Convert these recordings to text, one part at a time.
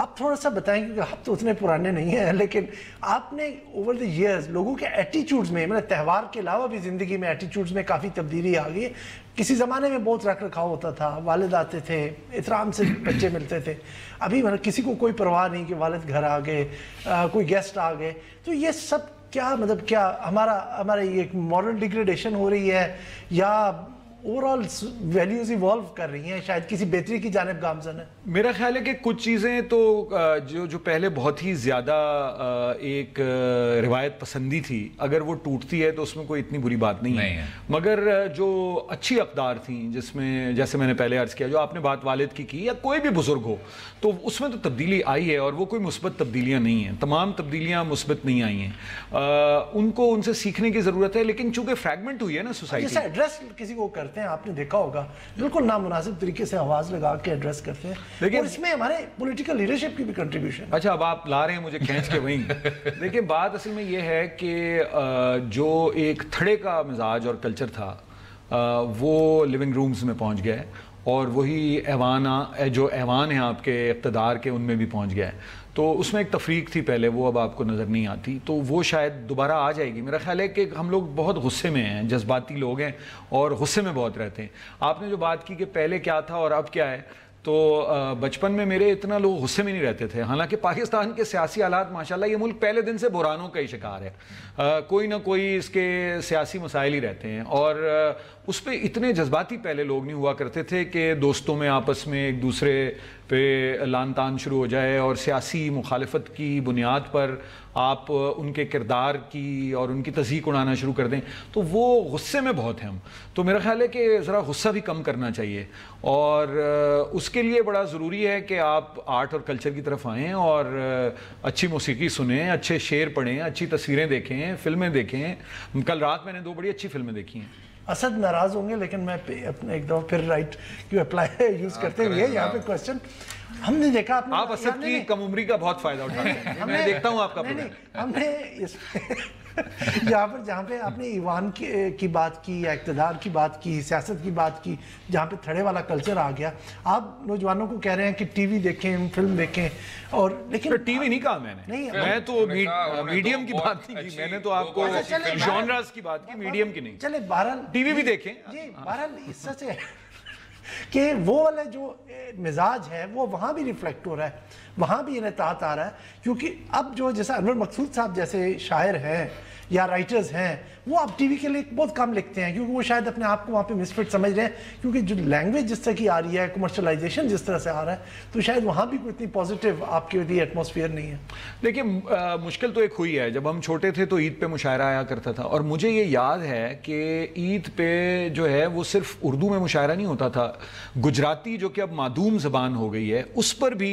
آپ تھوڑا سا بتائیں کیونکہ آپ تو اتنے پرانے نہیں ہیں، لیکن آپ نے اوور دی ایئرز لوگوں کے ایٹیچیوڈز میں، مطلب تہوار کے علاوہ بھی زندگی میں ایٹیچیوڈز میں کافی تبدیلی آ گئی ہے. کسی زمانے میں بہت رکھ رکھاؤ ہوتا تھا، والد آتے تھے، احترام سے بچے ملتے تھے. ابھی مطلب کسی کو کوئی پرواہ نہیں کہ والد گھر آ گئے، کوئی گیسٹ آ گئے. تو یہ سب کیا مطلب کیا ہمارا یہ مورل ڈیگریڈیشن ہو رہی ہے یا اوور آل ویلیوز ایوالو کر رہی ہیں، شاید کسی بہتری کی جانب گامزن ہے؟ میرا خیال ہے کہ کچھ چیزیں تو جو پہلے بہت ہی زیادہ ایک روایت پسندی تھی، اگر وہ ٹوٹتی ہے تو اس میں کوئی اتنی بری بات نہیں ہے. مگر جو اچھی اقدار تھیں، جس میں جیسے میں نے پہلے عرض کیا، جو آپ نے بات والد کی یا کوئی بھی بزرگ ہو، تو اس میں تو تبدیلی آئی ہے، اور وہ کوئی مثبت تبدیلیاں نہیں ہیں. تمام تبدیلیاں مثبت نہیں آئی ہیں. ان سے سیکھنے کی ضرورت ہے، لیکن چونکہ فریگمنٹ ہوئی ہے نا سوسائٹی. جیسے ایڈریس کسی کو کرتے ہیں، آپ نے دیکھا ہوگا بالکل نامناسب طریقے سے آواز لگا کے ایڈریس کرتے ہیں، اور اس میں ہمارے پولیٹیکل لیڈرشپ کی بھی کنٹریبیوشن. اچھا، اب آپ لا رہے ہیں مجھے کھینچ کے وہیں. دیکھیں، بات اصل میں یہ ہے کہ جو ایک تھڑے کا مزاج اور کلچر تھا وہ لیونگ رومز میں پہنچ گیا ہے، اور وہی جو ایوان ہیں آپ کے اقتدار کے، ان میں بھی پہنچ گیا ہے. تو اس میں ایک تفریق تھی پہلے، وہ اب آپ کو نظر نہیں آتی. تو وہ شاید دوبارہ آ جائے گی. میرا خیال ہے کہ ہم لوگ بہت غصے میں ہیں، جذباتی لوگ ہیں اور غصے میں بہت رہتے ہیں. آپ نے جو بات کی کہ پہلے کیا تھا اور اب کیا ہے، تو بچپن میں میرے اتنا لوگ غصے میں نہیں رہتے تھے. حالانکہ پاکستان کے سیاسی حالات ماشاءاللہ، یہ ملک پہلے دن سے بحرانوں کا ہی شکار ہے. کوئی نہ کوئی اس کے سیاسی مسائل ہی رہتے ہیں، اور اس پہ اتنے جذباتی پہلے لوگ نہیں ہوا کرتے تھے کہ دوستوں میں آپس میں ایک دوسرے پہ لان تان شروع ہو جائے، اور سیاسی مخالفت کی بنیاد پر آپ ان کے کردار کی اور ان کی تضحیک اڑانا شروع کر دیں. تو وہ غصے میں بہت ہیں ہم. تو میرا خیال ہے کہ ذرا غصہ بھی کم کرنا چاہیے، اور اس کے لیے بڑا ضروری ہے کہ آپ آرٹ اور کلچر کی طرف آئیں اور اچھی موسیقی سنیں، اچھے شعر پڑھیں، اچھی تصویریں دیکھیں، فلمیں دیکھیں. کل رات میں نے 2 بڑی اچھی فلمیں دیکھی ہیں. اسد ناراض ہوں گے، لیکن میں اپنے ایک دفعہ پھر رائٹ کیوں اپلائی یوز کرتے ہوئے یہاں پہ کوشچن ہم نے دیکھا. آپ اسد کی کم عمری کا بہت فائدہ اٹھاتے ہیں. میں دیکھتا ہوں آپ کا ہم نے اس یہاں پر جہاں پہ آپ نے ایوان کی بات کی یا اقتدار کی بات کی، سیاست کی بات کی، جہاں پہ تھڑے والا کلچر آ گیا، آپ نوجوانوں کو کہہ رہے ہیں کہ ٹی وی دیکھیں، فلم دیکھیں، اور لیکن ٹی وی نہیں کہا میں نے. میں تو میڈیم کی بات نہیں کی. میں نے تو آپ کو جانرز کی بات کی، میڈیم کی نہیں. چلے بہرحال ٹی وی بھی دیکھیں. جی بہرحال اس سے کہ وہ والا جو مزاج ہے وہ وہاں بھی ریفلیکٹ ہو رہا ہے، وہاں بھی انعطاف آ رہا ہے. کیونکہ اب جو جیسا انور مقصود صاحب جیسے شاعر ہیں یا رائٹرز ہیں، وہ اب ٹی وی کے لیے بہت کم لکھتے ہیں، کیونکہ وہ شاید اپنے آپ کو وہاں پہ مسفٹ سمجھ رہے ہیں. کیونکہ جو لینگویج جس طرح کی آ رہی ہے، کمرشلائزیشن جس طرح سے آ رہا ہے، تو شاید وہاں بھی کوئی اتنی پازیٹیو آپ کے لیے ایٹماسفیئر نہیں ہے. دیکھیں، مشکل تو ایک ہوئی ہے. جب ہم چھوٹے تھے تو عید پہ مشاعرہ آیا کرتا تھا، اور مجھے یہ یاد ہے کہ عید پہ جو ہے وہ صرف اردو میں مشاعرہ نہیں ہوتا تھا. گجراتی جو کہ اب معدوم زبان ہو گئی ہے، اس پر بھی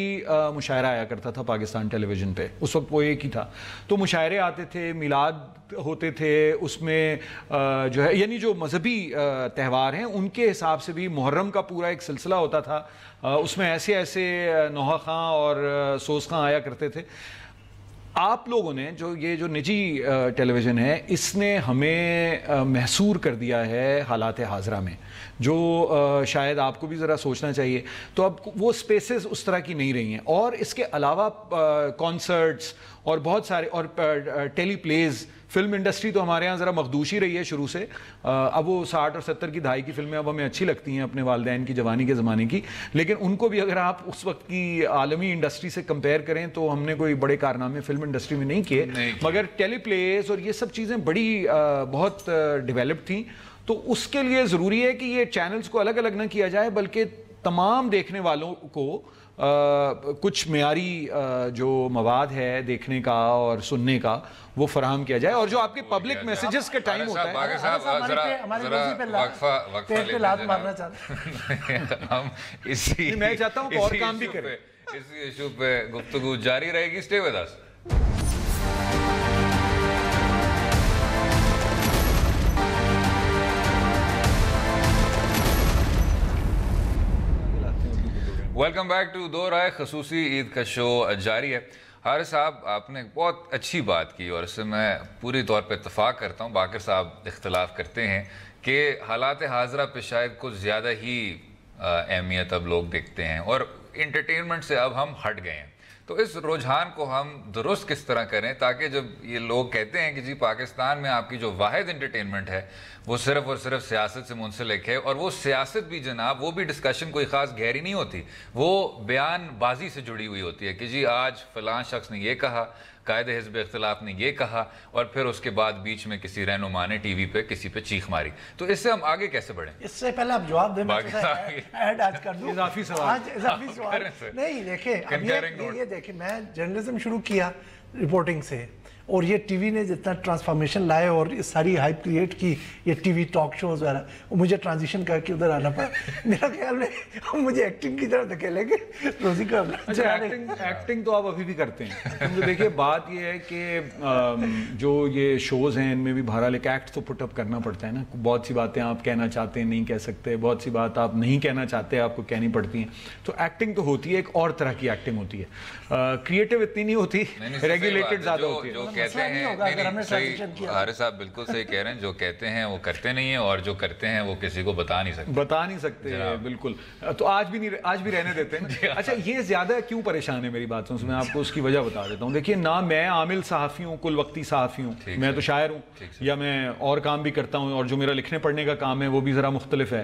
مشاعرہ آیا کرتا تھا پاکستان ٹیلی ویژن پہ. اس وقت وہ ایک ہی تھا. تو مشاعرے آتے تھے، میلاد ہوتے تھے. اس میں جو ہے یعنی جو مذہبی تہوار ہیں ان کے حساب سے بھی محرم کا پورا ایک سلسلہ ہوتا تھا. اس میں ایسے نوحہ خاں اور سوز خاں آیا کرتے تھے. آپ لوگوں نے یہ جو نجی ٹیلی ویژن ہے، اس نے ہمیں محصور کر دیا ہے حالات حاضرہ میں، جو شاید آپ کو بھی ذرا سوچنا چاہیے. تو اب وہ سپیسز اس طرح کی نہیں رہی ہیں. اور اس کے علاوہ کانسرٹس اور بہت سارے اور ٹیلی پلیز، فلم انڈسٹری تو ہمارے ہاں ذرا مخدوش ہی رہی ہے شروع سے. اب وہ 60 اور 70 کی دہائی کی فلمیں اب ہمیں اچھی لگتی ہیں اپنے والدین کی جوانی کے زمانے کی، لیکن ان کو بھی اگر آپ اس وقت کی عالمی انڈسٹری سے کمپیئر کریں تو ہم نے کوئی بڑے کارنامے فلم انڈسٹری میں نہیں کیے. مگر ٹیلی پلیز اور یہ سب چیزیں بڑی بہت ڈیولپڈ تھیں. تو اس کے لیے ضروری ہے کہ یہ چینلز کو الگ الگ نہ کیا جائے، بلکہ تمام دیکھنے والوں کو کچھ معیاری جو مواد ہے دیکھنے کا اور سننے کا وہ فراہم کیا جائے. اور جو آپ کے پبلک میسیجز کا ٹائم ہوتا ہے، میں چاہتا ہوں اور کام بھی کریں. اسی ایشو پہ گفتگو جاری رہے گی. Stay with us. Welcome back to Do Raaye. خصوصی عید کا شو جاری ہے. حارث صاحب، آپ نے بہت اچھی بات کی اور اس سے میں پوری طور پہ اتفاق کرتا ہوں. باقر صاحب اختلاف کرتے ہیں کہ حالات حاضرہ پہ شاید کچھ زیادہ ہی اہمیت اب لوگ دیکھتے ہیں، اور انٹرٹینمنٹ سے اب ہم ہٹ گئے ہیں. تو اس رجحان کو ہم درست کس طرح کریں تاکہ جب یہ لوگ کہتے ہیں کہ جی پاکستان میں آپ کی جو واحد انٹرٹینمنٹ ہے وہ صرف اور صرف سیاست سے منسلک ہے، اور وہ سیاست بھی جناب وہ بھی ڈسکشن کوئی خاص گہری نہیں ہوتی، وہ بیان بازی سے جڑی ہوئی ہوتی ہے کہ جی آج فلاں شخص نے یہ کہا، قائد حزب اختلاف نے یہ کہا، اور پھر اس کے بعد بیچ میں کسی رہنما نے ٹی وی پہ کسی پہ چیخ ماری. تو اس سے ہم آگے کیسے بڑھیں؟ اس سے پہلے آپ جواب دیں، میں ایڈ آج کر دوں اضافی سوال. اضافی سوال نہیں، دیکھیں اب یہ دیکھیں میں جرنلزم شروع کیا رپورٹنگ سے، اور یہ ٹی وی نے جتنا ٹرانسفارمیشن لائے اور ساری ہائپ کریٹ کی، یہ ٹی وی ٹاک شوز وغیرہ، مجھے ٹرانزیشن کر کے ادھر آنا پڑا. میرا خیال میں مجھے ایکٹنگ کی طرف دھکیلیں گے روزی کا. اچھا ایکٹنگ تو آپ ابھی بھی کرتے ہیں، کیونکہ دیکھیے بات یہ ہے کہ جو یہ شوز ہیں ان میں بھی بہرحال ایک ایکٹ تو پٹ اپ کرنا پڑتا ہے نا. بہت سی باتیں آپ کہنا چاہتے ہیں نہیں کہہ سکتے، بہت سی بات آپ نہیں کہنا چاہتے آپ کو کہنی پڑتی ہیں. تو ایکٹنگ تو ہوتی ہے، ایک اور طرح کی ایکٹنگ ہوتی ہے، کریٹو اتنی نہیں ہوتی، ریگولیٹڈ زیادہ ہوتی ہے. کہتے ہیں حارث صاحب بالکل صحیح کہہ رہے ہیں، جو کہتے ہیں وہ کرتے نہیں ہیں، اور جو کرتے ہیں وہ کسی کو بتا نہیں سکتے. بالکل. تو آج بھی رہنے دیتے ہیں. اچھا یہ زیادہ کیوں پریشان ہے میری باتوں سے، میں آپ کو اس کی وجہ بتا دیتا ہوں. دیکھیے نہ میں عامل صحافی ہوں، کل وقتی صحافی ہوں، میں تو شاعر ہوں، یا میں اور کام بھی کرتا ہوں، اور جو میرا لکھنے پڑھنے کا کام ہے وہ بھی ذرا مختلف ہے.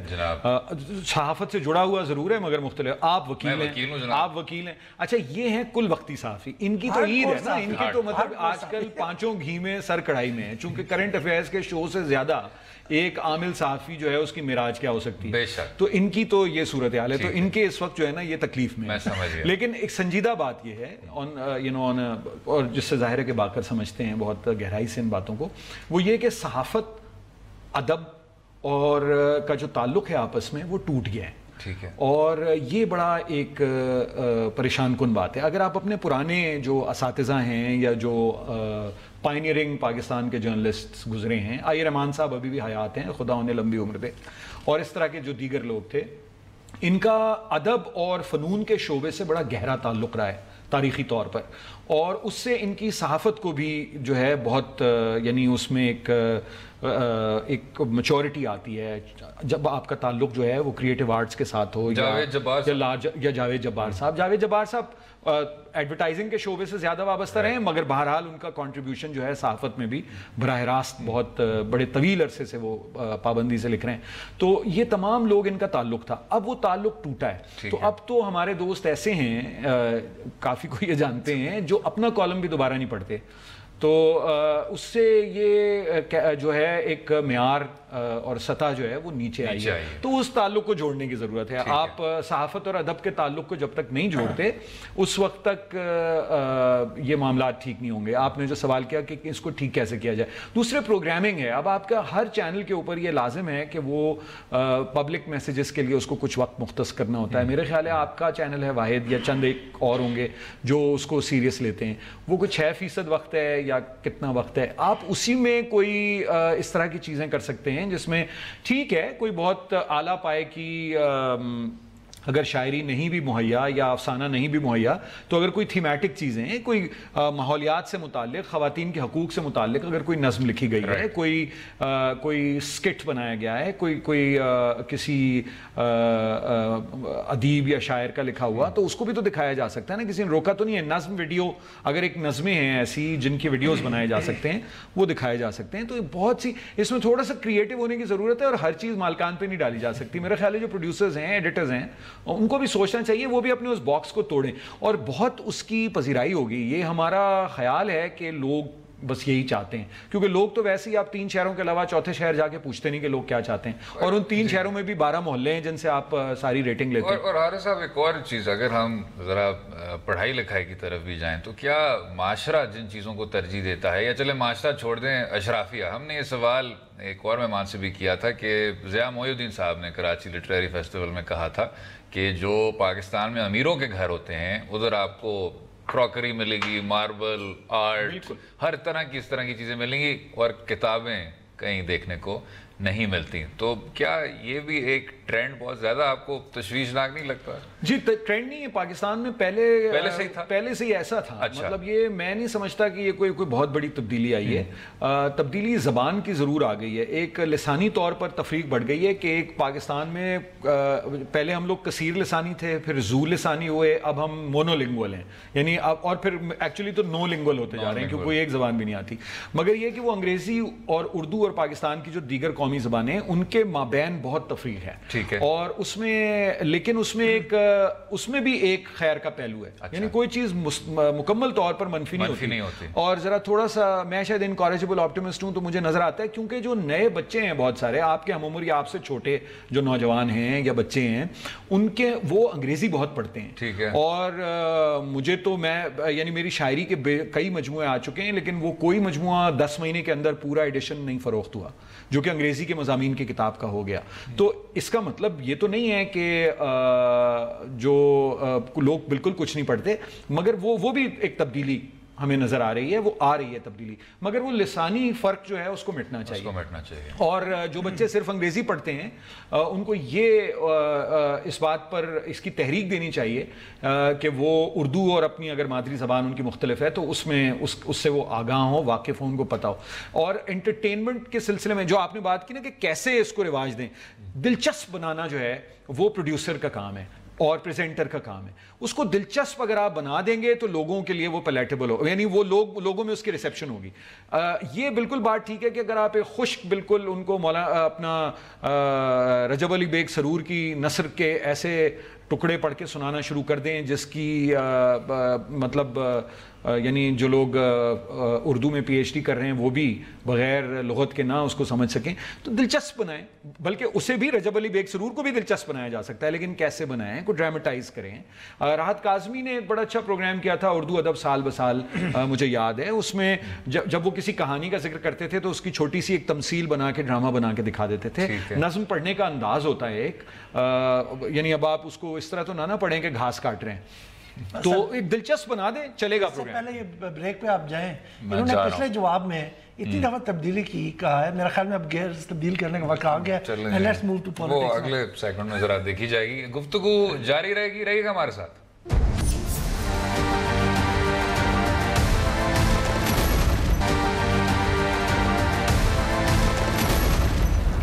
صحافت سے جڑا ہوا ضرور ہے مگر مختلف. آپ وکیل ہیں. اچھا یہ ہیں کل وقتی صحافی، ان کی تو عید ہے نا، ان کی تو مطلب آج کل پانچوں گھی میں سر کڑھائی میں ہے، چونکہ کرنٹ افیئرز کے شو سے زیادہ ایک عامل صحافی جو ہے اس کی معراج کیا ہو سکتی ہے. تو ان کی تو یہ صورتحال ہے، تو ان کے اس وقت جو ہے نا یہ تکلیف میں ہے. لیکن ایک سنجیدہ بات یہ ہے اور جس سے ظاہر ہے کہ باقر سمجھتے ہیں بہت گہرائی سے ان باتوں کو، وہ یہ کہ صحافت، ادب اور کا جو تعلق ہے آپس میں وہ ٹوٹ گیا ہے. اور یہ بڑا ایک پریشان کن بات ہے. اگر آپ اپنے پرانے جو اساتذہ ہیں یا جو پائنیئرنگ پاکستان کے جرنلسٹ گزرے ہیں، آئی رحمان صاحب ابھی بھی حیات ہیں، خدا انہیں لمبی عمر دے، اور اس طرح کے جو دیگر لوگ تھے، ان کا ادب اور فنون کے شعبے سے بڑا گہرا تعلق رہا ہے تاریخی طور پر، اور اس سے ان کی صحافت کو بھی جو ہے بہت یعنی اس میں ایک میچورٹی آتی ہے جب آپ کا تعلق جو ہے وہ کریٹو آرٹس کے ساتھ ہو، یا جاوید جبار صاحب ایڈورٹائزنگ کے شعبے سے زیادہ وابستہ رہے ہیں، مگر بہرحال ان کا کنٹریبیوشن جو ہے صحافت میں بھی براہ راست بہت بڑے طویل عرصے سے وہ پابندی سے لکھ رہے ہیں. تو یہ تمام لوگ ان کا تعلق تھا، اب وہ تعلق ٹوٹا ہے. تو اب تو ہمارے دوست ایسے ہیں، کافی کو یہ جانتے ہیں، جو اپنا کالم بھی دوبارہ نہیں پڑھتے. تو اس سے یہ جو ہے ایک معیار اور سطح جو ہے وہ نیچے آئی ہے. تو اس تعلق کو جوڑنے کی ضرورت ہے. آپ صحافت اور ادب کے تعلق کو جب تک نہیں جوڑتے اس وقت تک یہ معاملات ٹھیک نہیں ہوں گے. آپ نے جو سوال کیا کہ اس کو ٹھیک کیسے کیا جائے، دوسرے پروگرامنگ ہے. اب آپ کا ہر چینل کے اوپر یہ لازم ہے کہ وہ پبلک میسیجز کے لیے اس کو کچھ وقت مختص کرنا ہوتا ہے. میرے خیال ہے آپ کا چینل ہے واحد، یا چند ایک اور ہوں گے جو اس کو سیریس لیتے ہیں. وہ کوئی 6% وقت ہے یا کتنا وقت ہے، آپ اسی میں کوئی اس طرح کی چیزیں کر سکتے ہیں جس میں ٹھیک ہے کوئی بہت اعلیٰ پائے کی اگر شاعری نہیں بھی مہیا یا افسانہ نہیں بھی مہیا، تو اگر کوئی تھیمیٹک چیزیں، کوئی ماحولیات سے متعلق، خواتین کے حقوق سے متعلق اگر کوئی نظم لکھی گئی ہے، کوئی سکٹ بنایا گیا ہے، کوئی کسی ادیب یا شاعر کا لکھا ہوا، تو اس کو بھی تو دکھایا جا سکتا ہے نا، کسی نے روکا تو نہیں ہے. نظم ویڈیو اگر ایک نظمیں ہیں ایسی جن کی ویڈیوز بنائے جا سکتے ہیں وہ دکھائے جا سکتے ہیں. تو بہت سی اس میں تھوڑا سا کریٹو ہونے کی ضرورت ہے، اور ہر چیز مالکان پہ نہیں ڈالی جا سکتی. میرا خیال ہے جو پروڈیوسرز ہیں، ایڈیٹرز ہیں، ان کو بھی سوچنا چاہیے، وہ بھی اپنے اس باکس کو توڑیں، اور بہت اس کی پذیرائی ہوگی. یہ ہمارا خیال ہے کہ لوگ بس یہی چاہتے ہیں، کیونکہ لوگ تو ویسے ہی آپ 3 شہروں کے علاوہ چوتھے شہر جا کے پوچھتے نہیں کہ لوگ کیا چاہتے ہیں، اور ان 3 شہروں میں بھی 12 محلے ہیں جن سے آپ ساری ریٹنگ لیتے ہیں. اور حارث صاحب ایک اور چیز، اگر ہم ذرا پڑھائی لکھائی کی طرف بھی جائیں تو کیا معاشرہ جن چیزوں کو ترجیح دیتا ہے، یا چلے معاشرہ چھوڑ دیں، اشرافیہ، ہم نے یہ سوال ایک اور مہمان سے بھی کیا تھا کہ ضیاء محی الدین صاحب نے کراچی لٹریری فیسٹیول میں کہا تھا کہ جو پاکستان میں امیروں کے گھر ہوتے ہیں ادھر آپ کو کراکری ملے گی، ماربل، آرٹ، ہر طرح کی اس طرح کی چیزیں ملیں گی، اور کتابیں کہیں دیکھنے کو نہیں ملتی. تو کیا یہ بھی ایک ٹرینڈ بہت زیادہ آپ کو تشویشناک نہیں لگتا؟ جی ٹرینڈ نہیں ہے پاکستان میں، پہلے سے ہی تھا، پہلے سے ہی ایسا تھا. مطلب یہ میں نہیں سمجھتا کہ یہ کوئی بہت بڑی تبدیلی آئی ہے. تبدیلی زبان کی ضرور آ گئی ہے. ایک لسانی طور پر تفریق بڑھ گئی ہے کہ ایک پاکستان میں پہلے ہم لوگ کثیر لسانی تھے، پھر زو لسانی ہوئے، اب ہم مونو لنگول ہیں، یعنی اور پھر ایکچولی تو نو لنگول ہوتے جا رہے ہیں کیونکہ کوئی ایک زبان بھی نہیں آتی. مگر یہ کہ وہ انگریزی اور اردو اور پاکستان کی جو دیگر قومی زبانیں ان کے مابین بہت تفریق ہے. ٹھیک ہے. اور اس میں لیکن اس میں بھی ایک خیر کا پہلو ہے. یعنی کوئی چیز مکمل طور پر منفی نہیں ہوتی. اور ذرا تھوڑا سا میں شاید انکوریجبل آپٹیمسٹ ہوں، تو مجھے نظر آتا ہے کیونکہ جو نئے بچے ہیں بہت سارے آپ کے ہم عمر یا آپ سے چھوٹے جو نوجوان ہیں یا بچے ہیں، ان کے وہ انگریزی بہت پڑھتے ہیں. ٹھیک ہے. اور مجھے تو یعنی میری شاعری کے کئی مجموعے آ چکے ہیں، لیکن وہ کوئی مجموعہ 10 مہینے کے اندر پورا ایڈیشن نہیں فروخت ہوا جو کہ انگریزی کے مضامین کی کتاب کا ہو گیا. تو اس کا مطلب یہ تو نہیں ہے کہ جو لوگ بالکل کچھ نہیں پڑھتے، مگر وہ بھی ایک تبدیلی ہمیں نظر آ رہی ہے، وہ آ رہی ہے تبدیلی. مگر وہ لسانی فرق جو ہے اس کو مٹنا چاہیے. اور جو بچے صرف انگریزی پڑھتے ہیں ان کو یہ اس بات پر اس کی تحریک دینی چاہیے کہ وہ اردو اور اپنی اگر مادری زبان ان کی مختلف ہے تو اس میں اس سے وہ آگاہ ہو، واقف ہو، ان کو پتہ ہو. اور انٹرٹینمنٹ کے سلسلے میں جو آپ نے بات کی نا کہ کیسے اس کو رواج دیں، دلچسپ بنانا جو ہے وہ پروڈیوسر کا کام ہے اور پریزنٹر کا کام ہے. اس کو دلچسپ اگر آپ بنا دیں گے تو لوگوں کے لیے وہ پیلیٹیبل ہو، یعنی وہ لوگوں میں اس کی ریسیپشن ہوگی. یہ بالکل بات ٹھیک ہے کہ اگر آپ ایک خشک بالکل ان کو اپنا رجب علی بیگ سرور کی نثر کے ایسے ٹکڑے پڑھ کے سنانا شروع کر دیں جس کی مطلب یعنی جو لوگ اردو میں پی ایچ ڈی کر رہے ہیں وہ بھی بغیر لغت کے نہ اس کو سمجھ سکیں، تو دلچسپ بنائیں. بلکہ اسے بھی رجب علی بیگ سرور کو بھی دلچسپ بنایا جا سکتا ہے، لیکن کیسے بنائیں، کو ڈرامٹائز کریں. راحت کاظمی نے بڑا اچھا پروگرام کیا تھا اردو ادب سال بسال، مجھے یاد ہے. اس میں جب وہ کسی کہانی کا ذکر کرتے تھے تو اس کی چھوٹی سی ایک تمثیل بنا کے ڈرامہ بنا کے دکھا دیتے تھے. نظم پڑھنے کا انداز ہوتا ہے ایک، یعنی اب آپ اس کو اس طرح تو نہ پڑھیں کہ گھاس کاٹ رہے ہیں، تو ایک دلچسپ بنا دیں، چلے گا پروگرام. پہلے یہ بریک پہ آپ جائیں، انہوں نے پچھلے جواب میں اتنی دفعہ تبدیلی کی کہا ہے، میرا خیال میں اب گیئر تبدیل کرنے کا وقت آ گیا. Let's move to politics. وہ اگلے سیگمنٹ میں ذرا دیکھی جائے گی. گفتگو جاری رہے گا ہمارے ساتھ.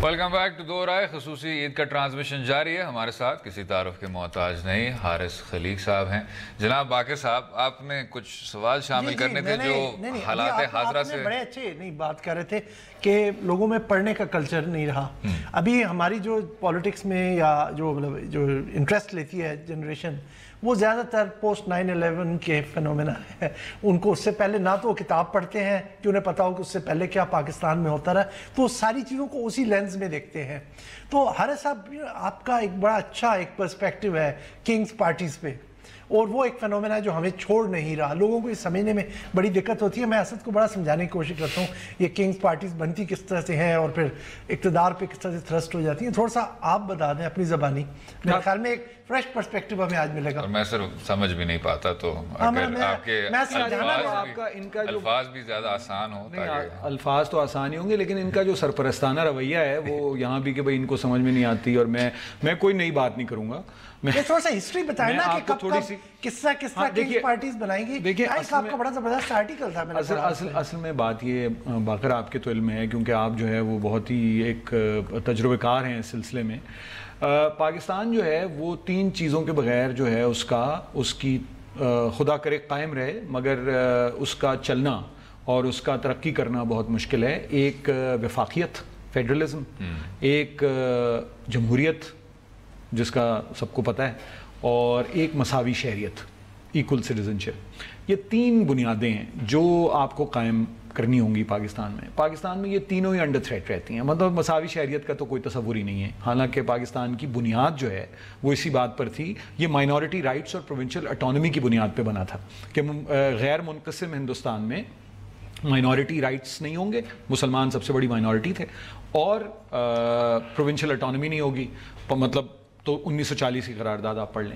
Welcome back to Do Raaye. خصوصی عید کا ٹرانسمیشن جاری ہے. ہمارے ساتھ کسی تعارف کے محتاج نہیں حارث خلیق صاحب ہیں. جناب باقر صاحب، آپ نے کچھ سوال شامل کرنے تھے جو حالات حاضرہ سے بڑے اچھے نہیں بات کر رہے تھے کہ لوگوں میں پڑھنے کا کلچر نہیں رہا. ابھی ہماری جو پالیٹکس میں یا جو مطلب جو انٹرسٹ لیتی ہے جنریشن، وہ زیادہ تر پوسٹ 9/11 کے فینومینا ہے. ان کو اس سے پہلے نہ تو وہ کتاب پڑھتے ہیں کہ انہیں پتا ہو کہ اس سے پہلے کیا پاکستان میں ہوتا رہا، تو ساری چیزوں کو اسی لینز میں دیکھتے ہیں. تو حارث صاحب، آپ کا ایک بڑا اچھا ایک پرسپیکٹیو ہے کنگز پارٹیز پہ، اور وہ ایک فینومینا جو ہمیں چھوڑ نہیں رہا. لوگوں کو یہ سمجھنے میں بڑی دقت ہوتی ہے. میں اسد کو بڑا سمجھانے کی کوشش کرتا ہوں یہ کنگز پارٹیز بنتی کس طرح سے ہیں اور پھر اقتدار پہ کس طرح سے تھرسٹ ہو جاتی ہیں. تھوڑا سا آپ بتا دیں اپنی زبانی. میرے خیال میں ایک فریش پرسپیکٹو ہمیں آج ملے گا. اور میں صرف سمجھ بھی نہیں پاتا، تو اگر آپ کے الفاظ بھی زیادہ آسان ہو. الفاظ تو آسان ہی ہوں گے، لیکن ان کا جو سرپرستانہ رویہ ہے وہ یہاں بھی کہ بھائی ان کو سمجھ میں نہیں آتی، اور میں کوئی نئی بات نہیں کروں گا. تھوڑا سا ہسٹری بتائیں نا کہ کب کس طرح کنگز پارٹیز بنائیں گی. دیکھیں آپ کا بڑا زبردست آرٹیکل تھا. اصل میں بات یہ باقر آپ کے تو علم ہے، کیونکہ آپ جو ہے وہ بہت ہی ایک تجربہ کار ہیں اس سلسلے میں. پاکستان جو ہے وہ 3 چیزوں کے بغیر جو ہے اس کی خدا کرے قائم رہے، مگر اس کا چلنا اور اس کا ترقی کرنا بہت مشکل ہے. ایک وفاقیت، فیڈرلزم، ایک جمہوریت جس کا سب کو پتہ ہے، اور ایک مساوی شہریت، ایکول سٹیزنشپ. یہ 3 بنیادیں ہیں جو آپ کو قائم کرنی ہوں گی پاکستان میں یہ تینوں ہی انڈر تھریٹ رہتی ہیں. مطلب مساوی شہریت کا تو کوئی تصور ہی نہیں ہے، حالانکہ پاکستان کی بنیاد جو ہے وہ اسی بات پر تھی. یہ مائنورٹی رائٹس اور پروونشل اٹانومی کی بنیاد پہ بنا تھا کہ غیر منقسم ہندوستان میں مائنورٹی رائٹس نہیں ہوں گے، مسلمان سب سے بڑی مائنورٹی تھے، اور پروونشل اٹانومی نہیں ہوگی. مطلب تو 1940 کی قرارداد آپ پڑھ لیں.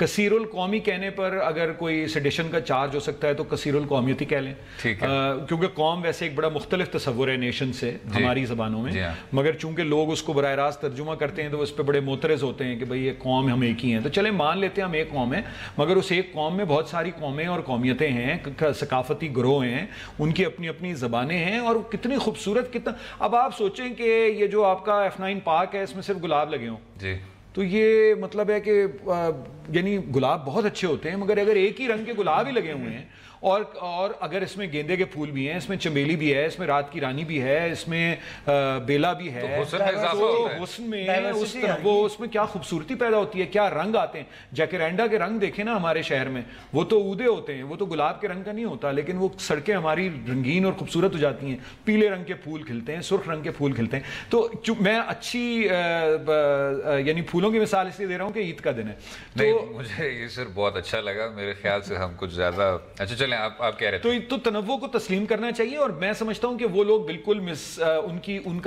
کثیر القومی کہنے پر اگر کوئی سیڈیشن کا چارج ہو سکتا ہے تو کثیر القومیتی کہہ لیں، کیونکہ قوم ویسے ایک بڑا مختلف تصور ہے نیشن سے ہماری زبانوں میں، مگر چونکہ لوگ اس کو براہ راست ترجمہ کرتے ہیں تو اس پہ بڑے معترض ہوتے ہیں کہ بھئی یہ قوم ہم ایک ہی ہیں. تو چلیں مان لیتے ہیں ہم ایک قوم ہیں، مگر اس ایک قوم میں بہت ساری قومیں اور قومیتیں ہیں، ثقافتی گروہ ہیں، ان کی اپنی اپنی زبانیں ہیں، اور کتنی خوبصورت کتنا. اب آپ سوچیں کہ یہ جو آپ کا F9 پارک ہے اس میں صرف گلاب لگے ہوں، تو یہ مطلب ہے کہ یعنی گلاب بہت اچھے ہوتے ہیں، مگر اگر ایک ہی رنگ کے گلاب ہی لگے ہوئے ہیں اور اگر اس میں گیندے کے پھول بھی ہیں، اس میں چمیلی بھی ہے، اس میں رات کی رانی بھی ہے، اس میں بیلا بھی ہے، تو حسن میں اس میں کیا خوبصورتی پیدا ہوتی ہے، کیا رنگ آتے ہیں. جیکرینڈا کے رنگ دیکھیں نا ہمارے شہر میں، وہ تو اودے ہوتے ہیں، وہ تو گلاب کے رنگ کا نہیں ہوتا، لیکن وہ سڑکیں ہماری رنگین اور خوبصورت ہو جاتی ہیں، پیلے رنگ کے پھول کھلتے ہیں، سرخ رنگ کے پھول کھلتے ہیں. تو میں اچھی یعنی پھولوں کی مثال اس لیے دے رہا ہوں کہ عید کا دن ہے. نہیں مجھے یہ صرف بہت اچھا لگا، میرے خیال سے ہم کچھ زیادہ اچھا آپ کہہ رہے تھے تو تنوع کو تسلیم کرنا چاہیے. اور میں سمجھتا ہوں کہ وہ لوگ بالکل ان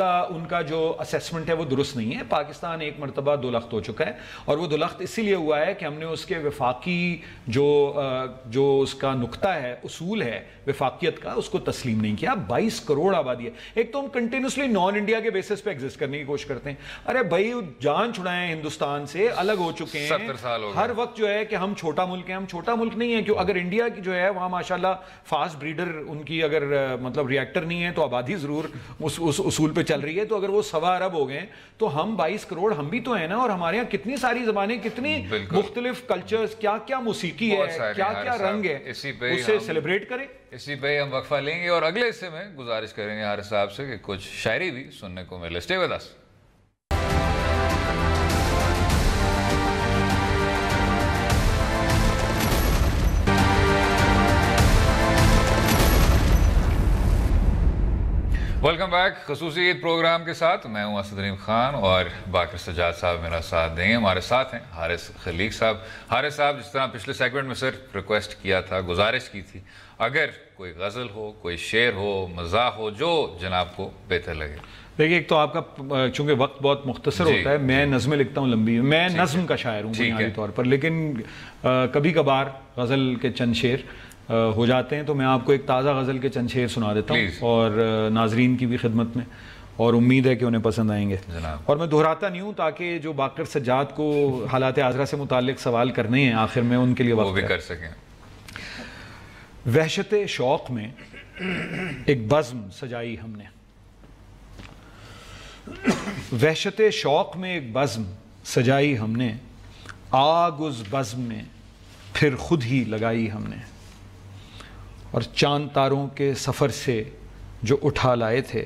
کا جو اسیسمنٹ ہے وہ درست نہیں ہے. پاکستان ایک مرتبہ دو لخت ہو چکا ہے، اور وہ دو لخت اسی لیے ہوا ہے کہ ہم نے اس کے وفاقی جو اس کا نقطہ ہے، اصول ہے وفاقیت کا، اس کو تسلیم نہیں کیا. 22 کروڑ آبادی ہے. ایک تو ہم کنٹینیوسلی نان انڈیا کے بیسس پہ ایگزسٹ کرنے کی کوشش کرتے ہیں. ارے بھائی جان چھڑائیں، ہندوستان سے الگ ہو چکے ہیں 70 سال ہو گئے. ہر وقت جو ہے کہ ہم چھوٹا ملک ہیں. ہم چھوٹا ملک نہیں ہے، کیوں اگر انڈیا کی جو ہے وہاں ماشاءاللہ فاسٹ بریڈر ان کی اگر مطلب ریئیکٹر نہیں ہے تو آبادی ضرور اس اصول پہ چل رہی ہے. تو اگر وہ 1.25 ارب ہو گئے تو ہم 22 کروڑ ہم بھی تو ہیں نا. اور ہمارے یہاں کتنی ساری زبانیں، کتنی مختلف کلچرز، کیا کیا موسیقی ہے، کیا کیا رنگ ہے، اسے سیلیبریٹ کریں. اسی پہ ہم وقفہ لیں گے اور اگلے حصے میں گزارش کریں گے حارث صاحب سے کہ کچھ شاعری بھی سننے کو ملے. Stay with us. Welcome back. خصوصی عید پروگرام کے ساتھ میں ہوں اسد رحیم خان اور باقر سجاد صاحب میرا ساتھ دیں گے. ہمارے ساتھ ہیں حارث خلیق صاحب. حارث صاحب، جس طرح پچھلے سیگمنٹ میں صرف ریکویسٹ کیا تھا، گزارش کی تھی، اگر کوئی غزل ہو، کوئی شعر ہو، مزاح ہو، جو جناب کو بہتر لگے. دیکھیے ایک تو آپ کا چونکہ وقت بہت مختصر ہوتا ہے، میں نظمیں لکھتا ہوں لمبی، میں نظم کا شاعر ہوں بنیادی طور پر، لیکن کبھی کبھار غزل کے چند شعر ہو جاتے ہیں. تو میں آپ کو ایک تازہ غزل کے چند شعر سنا دیتا ہوں اور ناظرین کی بھی خدمت میں، اور امید ہے کہ انہیں پسند آئیں گے. اور میں دہراتا نہیں ہوں تاکہ جو باقر سجاد کو حالات حاضرہ سے متعلق سوال کرنے ہیں آخر میں ان کے لیے وقت بھی کر سکیں. وحشت شوق میں ایک بزم سجائی ہم نے، وحشت شوق میں ایک بزم سجائی ہم نے، آگ اس بزم میں پھر خود ہی لگائی ہم نے. اور چاند تاروں کے سفر سے جو اٹھا لائے تھے،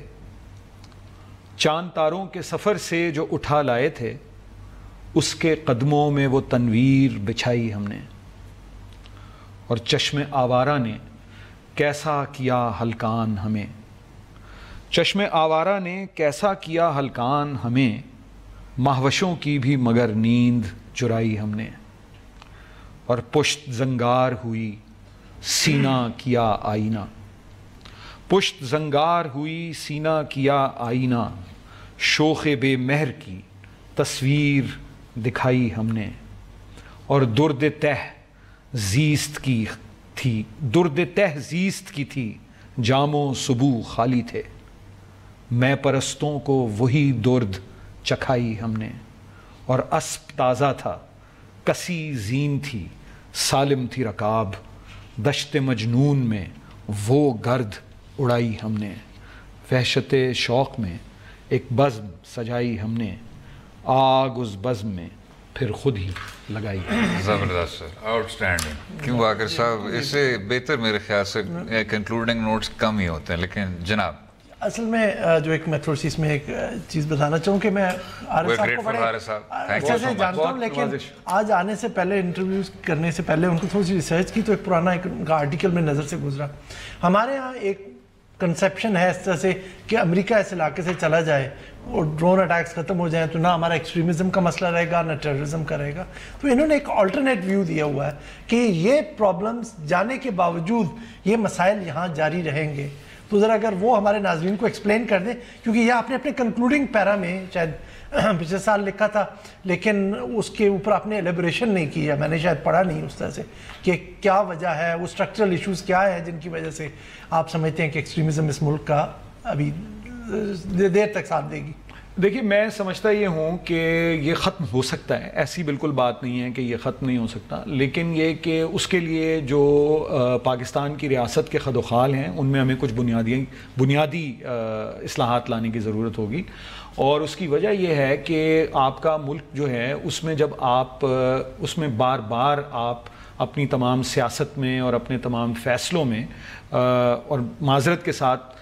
چاند تاروں کے سفر سے جو اٹھا لائے تھے، اس کے قدموں میں وہ تنویر بچھائی ہم نے. اور چشم آوارہ نے کیسا کیا ہلکان ہمیں، چشم آوارہ نے کیسا کیا ہلکان ہمیں، مہوشوں کی بھی مگر نیند چرائی ہم نے. اور پشت زنگار ہوئی سینہ کیا آئینہ، پشت زنگار ہوئی سینہ کیا آئینہ، شوخ بے مہر کی تصویر دکھائی ہم نے. اور درد تہ زیست کی تھی، درد تہ زیست کی تھی، جام و سبو خالی تھے، میں پرستوں کو وہی درد چکھائی ہم نے. اور اسب تازہ تھا، کسی زین تھی، سالم تھی رکاب، دشت مجنون میں وہ گرد اڑائی ہم نے. وحشت شوق میں ایک بزم سجائی ہم نے، آگ اس بزم میں پھر خود ہی لگائی. زبردست سر، آؤٹ سٹینڈنگ. کیوں باقر صاحب، اس سے بہتر میرے خیال سے کنکلوڈنگ نوٹس کم ہی ہوتے ہیں. لیکن جناب اصل میں جو ایک میں تھوڑی سی اس میں ایک چیز بتانا چاہوں کہ میں عارف صاحب کو بڑے اچھے سے جانتا ہوں، لیکن آج آنے سے پہلے انٹرویوز کرنے سے پہلے ان کو تھوڑی سی ریسرچ کی تو ایک پرانا ایک ان کا آرٹیکل میں نظر سے گزرا. ہمارے ہاں ایک کنسیپشن ہے اس طرح سے کہ امریکہ اس علاقے سے چلا جائے اور ڈرون اٹیکس ختم ہو جائیں تو نہ ہمارا ایکسٹریمزم کا مسئلہ رہے گا، نہ ٹیررزم کا رہے گا. تو انہوں نے ایک آلٹرنیٹ ویو دیا ہوا ہے کہ یہ پرابلمز جانے کے باوجود یہ مسائل یہاں جاری رہیں گے. تو ذرا اگر وہ ہمارے ناظرین کو ایکسپلین کر دیں، کیونکہ یہ آپ نے اپنے کنکلوڈنگ پیرا میں شاید پچھلے سال لکھا تھا، لیکن اس کے اوپر آپ نے ایلیبریشن نہیں کی ہے، میں نے شاید پڑھا نہیں اس طرح سے کہ کیا وجہ ہے، وہ اسٹرکچرل ایشوز کیا ہے جن کی وجہ سے آپ سمجھتے ہیں کہ ایکسٹریمزم اس ملک کا ابھی دیر تک ساتھ دے گی۔ دیکھیے میں سمجھتا یہ ہوں کہ یہ ختم ہو سکتا ہے، ایسی بالکل بات نہیں ہے کہ یہ ختم نہیں ہو سکتا، لیکن یہ کہ اس کے لیے جو پاکستان کی ریاست کے خد و خال ہیں ان میں ہمیں کچھ بنیادی اصلاحات لانے کی ضرورت ہوگی، اور اس کی وجہ یہ ہے کہ آپ کا ملک جو ہے اس میں جب آپ اس میں بار بار آپ اپنی تمام سیاست میں اور اپنے تمام فیصلوں میں اور معذرت کے ساتھ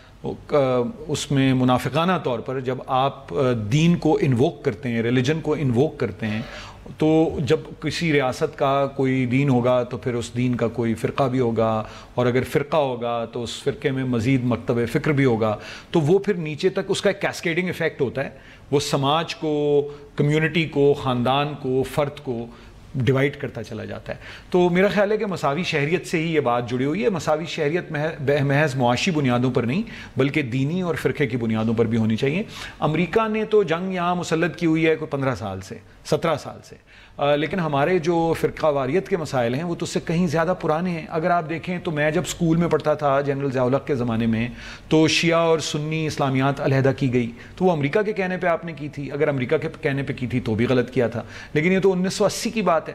اس میں منافقانہ طور پر جب آپ دین کو انووک کرتے ہیں، ریلیجن کو انووک کرتے ہیں، تو جب کسی ریاست کا کوئی دین ہوگا تو پھر اس دین کا کوئی فرقہ بھی ہوگا، اور اگر فرقہ ہوگا تو اس فرقے میں مزید مکتب فکر بھی ہوگا، تو وہ پھر نیچے تک اس کا ایک کیسکیڈنگ ایفیکٹ ہوتا ہے، وہ سماج کو، کمیونٹی کو، خاندان کو، فرد کو ڈیوائڈ کرتا چلا جاتا ہے۔ تو میرا خیال ہے کہ مساوی شہریت سے ہی یہ بات جڑی ہوئی ہے، مساوی شہریت محض معاشی بنیادوں پر نہیں بلکہ دینی اور فرقے کی بنیادوں پر بھی ہونی چاہیے۔ امریکہ نے تو جنگ یہاں مسلط کی ہوئی ہے کوئی 15 سال سے، 17 سال سے، لیکن ہمارے جو فرقہ واریت کے مسائل ہیں وہ تو اس سے کہیں زیادہ پرانے ہیں۔ اگر آپ دیکھیں تو میں جب سکول میں پڑھتا تھا جنرل ضیاء الحق کے زمانے میں، تو شیعہ اور سنی اسلامیات علیحدہ کی گئی، تو وہ امریکہ کے کہنے پہ آپ نے کی تھی، اگر امریکہ کے کہنے پہ کی تھی تو بھی غلط کیا تھا، لیکن یہ تو 1980 کی بات ہے۔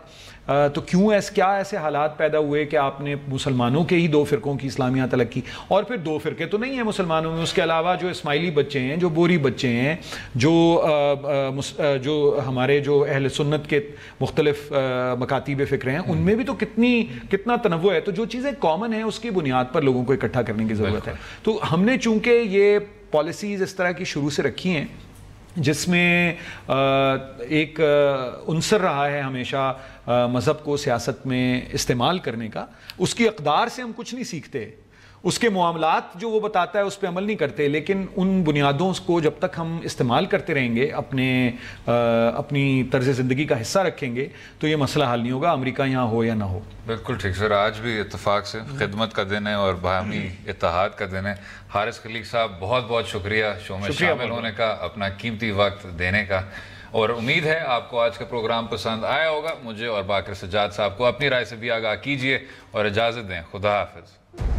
تو کیا ایسے حالات پیدا ہوئے کہ آپ نے مسلمانوں کے ہی 2 فرقوں کی اسلامیات الگ کی؟ اور پھر 2 فرقے تو نہیں ہیں مسلمانوں میں، اس کے علاوہ جو اسماعیلی بچے ہیں، جو بوری بچے ہیں، جو ہمارے جو اہل سنت کے مختلف مکاتیب فکر ہیں، ان میں بھی تو کتنا تنوع ہے۔ تو جو چیزیں کامن ہیں اس کی بنیاد پر لوگوں کو اکٹھا کرنے کی ضرورت ہے۔ تو ہم نے چونکہ یہ پالیسیز اس طرح کی شروع سے رکھی ہیں جس میں ایک عنصر رہا ہے ہمیشہ مذہب کو سیاست میں استعمال کرنے کا، اس کی اقدار سے ہم کچھ نہیں سیکھتے، اس کے معاملات جو وہ بتاتا ہے اس پہ عمل نہیں کرتے، لیکن ان بنیادوں کو جب تک ہم استعمال کرتے رہیں گے، اپنی طرز زندگی کا حصہ رکھیں گے، تو یہ مسئلہ حل نہیں ہوگا، امریکہ یہاں ہو یا نہ ہو۔ بالکل ٹھیک سر، آج بھی اتفاق سے خدمت کا دن ہے اور باہمی اتحاد کا دن ہے۔ حارث خلیق صاحب بہت بہت شکریہ شو میں شامل ہونے کا، اپنا قیمتی وقت دینے کا، اور امید ہے آپ کو آج کا پروگرام پسند آیا ہوگا۔ مجھے اور باقر سجاد صاحب کو اپنی رائے سے بھی آگاہ کیجیے اور اجازت دیں۔ خدا حافظ۔